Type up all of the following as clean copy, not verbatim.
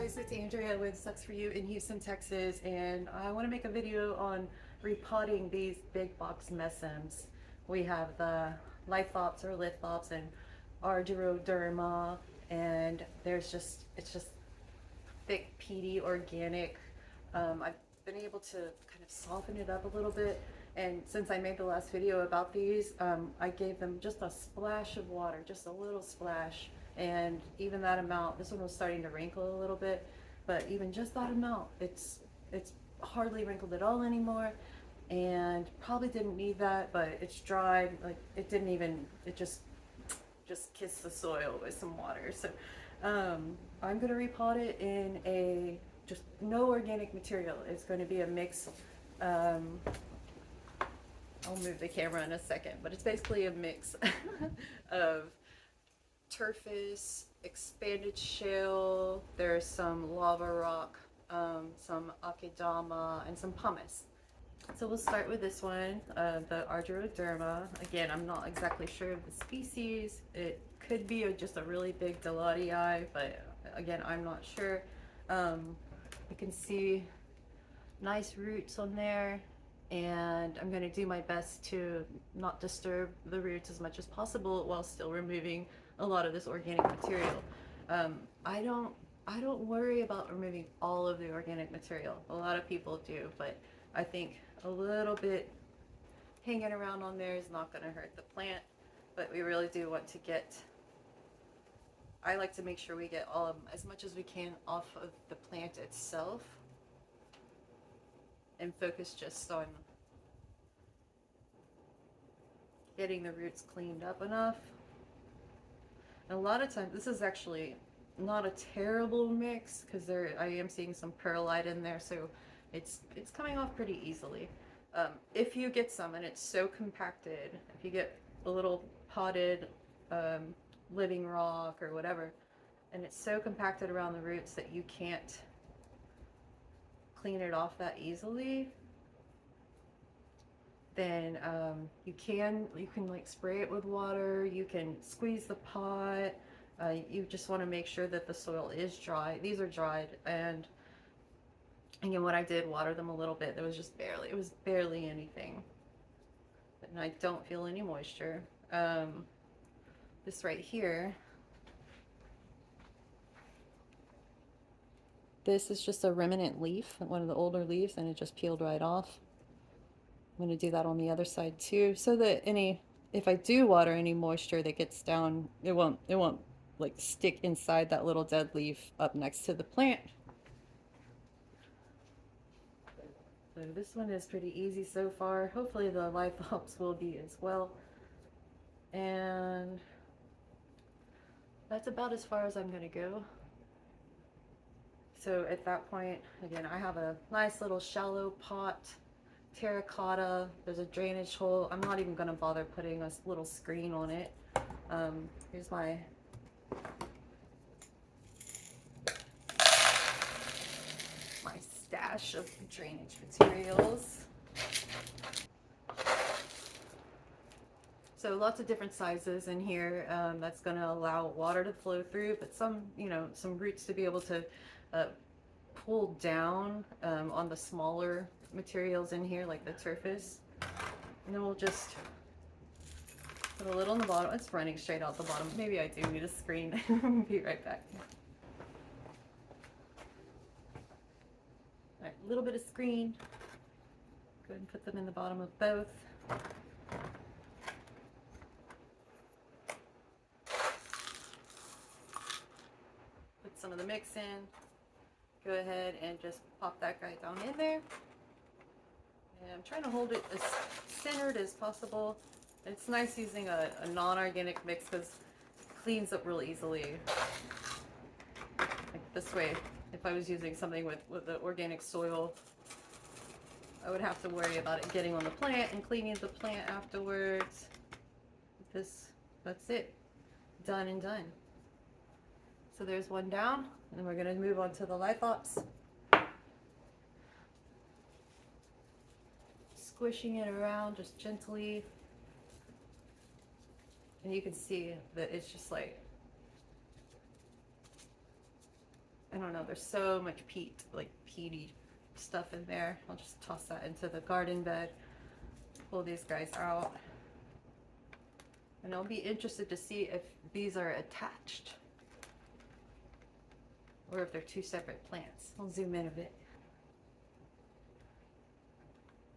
guys, it's Andrea with Sucs for You in Houston, Texas, and I want to make a video on repotting these big box Mesembs. We have the Lithops and Argyroderma, and it's just thick, peaty, organic. I've been able to kind of soften it up a little bit, and since I made the last video about these, I gave them just a splash of water, just a little splash. And even that amount, this one was starting to wrinkle a little bit, but even just that amount, it's hardly wrinkled at all anymore, and probably didn't need that, but it's dried. Like it just kissed the soil with some water. So I'm gonna repot it in a just no organic material. It's going to be a mix. I'll move the camera in a second, but it's basically a mix of turfus, expanded shale, there's some lava rock, some akidama, and some pumice. So we'll start with this one, the Argyroderma. Again, I'm not exactly sure of the species. It could be just a really big Dilatii, but again, I'm not sure. You can see nice roots on there, and I'm going to do my best to not disturb the roots as much as possible while still removing a lot of this organic material. I don't worry about removing all of the organic material. A lot of people do, but I think a little bit hanging around on there is not going to hurt the plant. But we really do want to I like to make sure we get as much as we can off of the plant itself, and focus just on getting the roots cleaned up enough. And a lot of times, this is actually not a terrible mix because I am seeing some perlite in there, so it's coming off pretty easily. If you get some and it's so compacted, if you get a little potted living rock or whatever, and it's so compacted around the roots that you can't clean it off that easily, then you can like spray it with water. You can squeeze the pot. You just want to make sure that the soil is dry. These are dried, and again, what I did, water them a little bit. It was barely anything, and I don't feel any moisture. This right here, this is just a remnant leaf, one of the older leaves, and it just peeled right off. I'm going to do that on the other side too, so that if I do water, any moisture that gets down, it won't like stick inside that little dead leaf up next to the plant. So this one is pretty easy so far. Hopefully the Lithops will be as well. And that's about as far as I'm going to go. So at that point, again, I have a nice little shallow pot, terracotta. There's a drainage hole. I'm not even going to bother putting a little screen on it. Here's my stash of drainage materials. So lots of different sizes in here. That's going to allow water to flow through, but some roots to be able to pull down on the smaller materials in here, like the turfus. And then we'll just put a little on the bottom. It's running straight out the bottom. Maybe I do need a screen. Be right back. All right, a little bit of screen. Go ahead and put them in the bottom of both. Put some of the mix in. Go ahead and just pop that guy down in there. And I'm trying to hold it as centered as possible. It's nice using a non-organic mix because it cleans up real easily. Like this way, if I was using something with the organic soil, I would have to worry about it getting on the plant and cleaning the plant afterwards. That's it. Done and done. So there's one down, and we're going to move on to the Lithops. Squishing it around just gently. And you can see that it's just like I don't know, there's so much peat, like peaty stuff in there. I'll just toss that into the garden bed, pull these guys out. And I'll be interested to see if these are attached or if they're two separate plants. I'll zoom in a bit.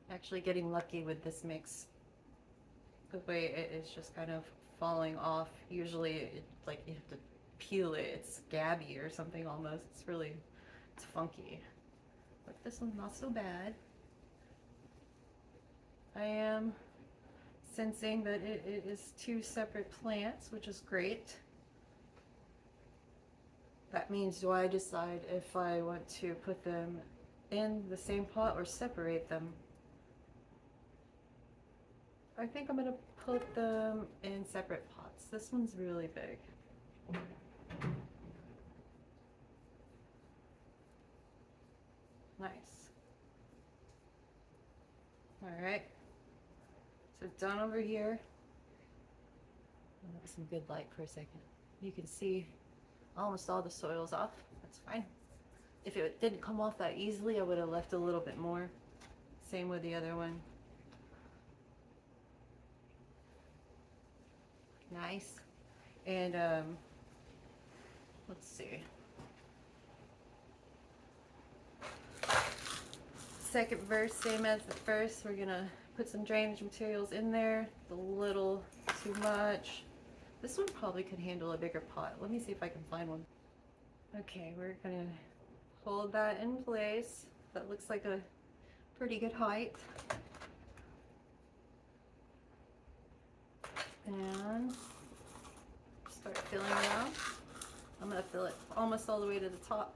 Actually getting lucky with this mix. The way it is just kind of falling off. Usually like you have to peel it. It's gabby or something almost. It's funky. But this one's not so bad. I am sensing that it is two separate plants, which is great. That means, do I decide if I want to put them in the same pot or separate them? I think I'm gonna put them in separate pots. This one's really big. Nice. All right. So down over here, I'll have some good light for a second. You can see almost all the soil's off. That's fine. If it didn't come off that easily, I would have left a little bit more. Same with the other one. Nice. And let's see. Second verse, same as the first. We're gonna put some drainage materials in there. A little too much. This one probably could handle a bigger pot. Let me see if I can find one. Okay, we're gonna hold that in place. That looks like a pretty good height. And start filling it out. I'm gonna fill it almost all the way to the top.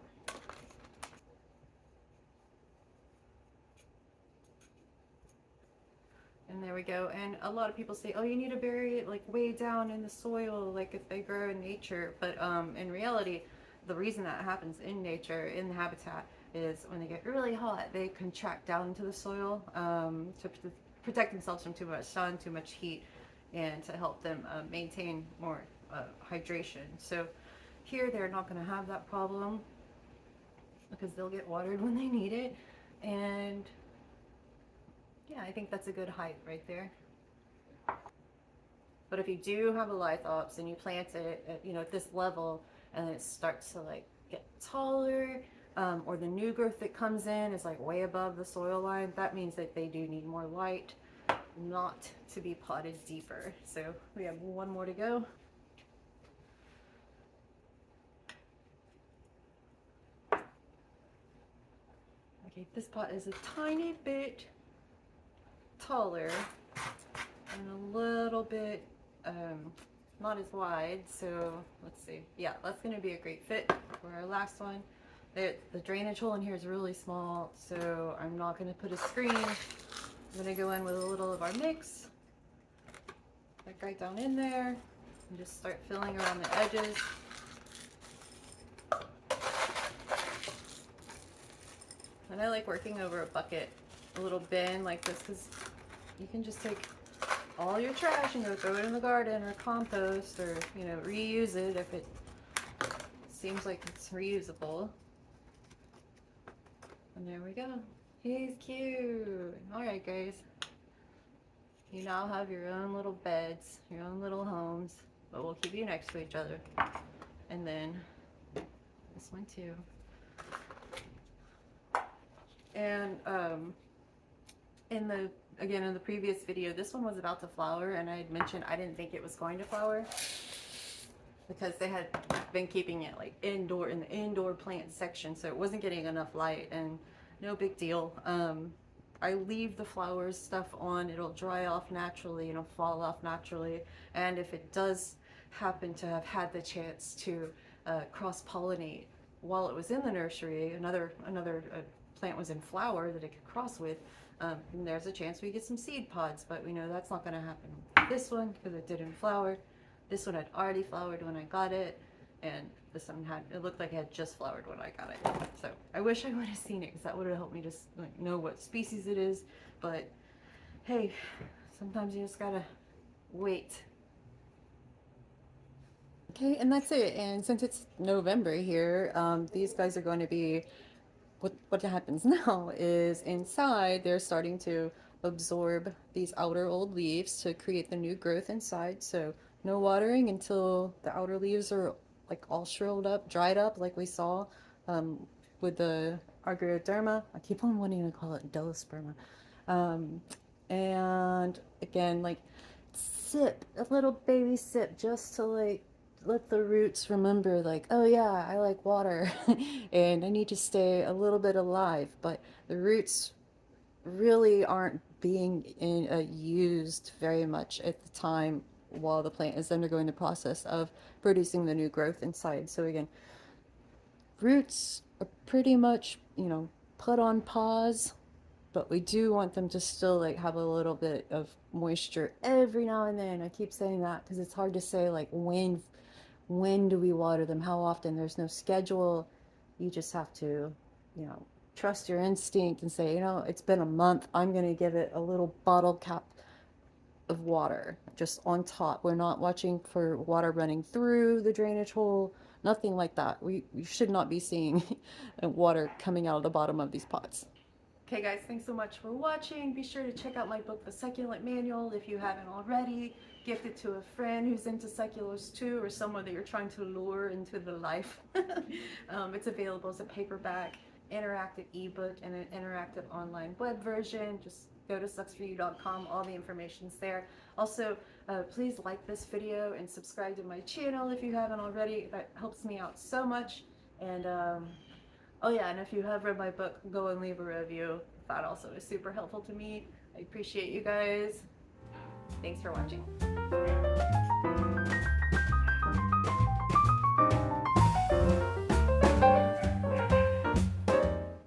And there we go. And a lot of people say, oh, you need to bury it like way down in the soil, like if they grow in nature. But in reality, the reason that happens in nature, in the habitat, is when they get really hot, they contract down into the soil to protect themselves from too much sun, too much heat, and to help them maintain more hydration. So here they're not going to have that problem because they'll get watered when they need it. And yeah, I think that's a good height right there. But if you do have a Lithops and you plant it at, at this level, and it starts to like get taller, or the new growth that comes in is like way above the soil line, that means that they do need more light, not to be potted deeper. So we have one more to go. Okay, this pot is a tiny bit taller and a little bit not as wide, so let's see. Yeah, that's going to be a great fit for our last one. The drainage hole in here is really small, so I'm not going to put a screen. I'm going to go in with a little of our mix, like right down in there, and just start filling around the edges. And I like working over a bucket, a little bin like this, because you can just take all your trash and go throw it in the garden or compost, or reuse it if it seems like it's reusable. And there we go. He's cute. Alright guys, you now have your own little beds, your own little homes, but we'll keep you next to each other. And then this one too. And in the previous video, this one was about to flower, and I had mentioned I didn't think it was going to flower because they had been keeping it like indoor in the indoor plant section, so it wasn't getting enough light. And no big deal. I leave the flowers stuff on, it'll dry off naturally, it'll fall off naturally, and if it does happen to have had the chance to cross-pollinate while it was in the nursery, another plant was in flower that it could cross with, and there's a chance we get some seed pods, but we know that's not going to happen with this one because it didn't flower. This one had already flowered when I got it, and this one it looked like it had just flowered when I got it. So I wish I would have seen it because that would have helped me just like know what species it is. But hey, sometimes you just gotta wait. Okay, and that's it. And since it's November here, these guys are going to be, what happens now is inside they're starting to absorb these outer old leaves to create the new growth inside. So no watering until the outer leaves are like all shriveled up, dried up, like we saw um, with the Argyroderma. I keep on wanting to call it Delosperma. Um, and again, like sip, a little baby sip, just to like let the roots remember, like, oh yeah, I like water and I need to stay a little bit alive. But the roots really aren't used very much at the time while the plant is undergoing the process of producing the new growth inside. So again, roots are pretty much, put on pause, but we do want them to still like have a little bit of moisture every now and then. I keep saying that because it's hard to say like when do we water them, how often. There's no schedule. You just have to, trust your instinct and say, it's been a month, I'm going to give it a little bottle cap of water just on top. We're not watching for water running through the drainage hole, nothing like that. We should not be seeing water coming out of the bottom of these pots. Okay guys, thanks so much for watching. Be sure to check out my book, The Succulent Manual, if you haven't already. Gift it to a friend who's into succulents too, or someone that you're trying to lure into the life. It's available as a paperback, interactive ebook, and an interactive online web version. Just go to sucsforyou.com. All the information's there. Also, please like this video and subscribe to my channel if you haven't already. That helps me out so much. And oh yeah, and if you have read my book, go and leave a review. That also is super helpful to me. I appreciate you guys. Thanks for watching.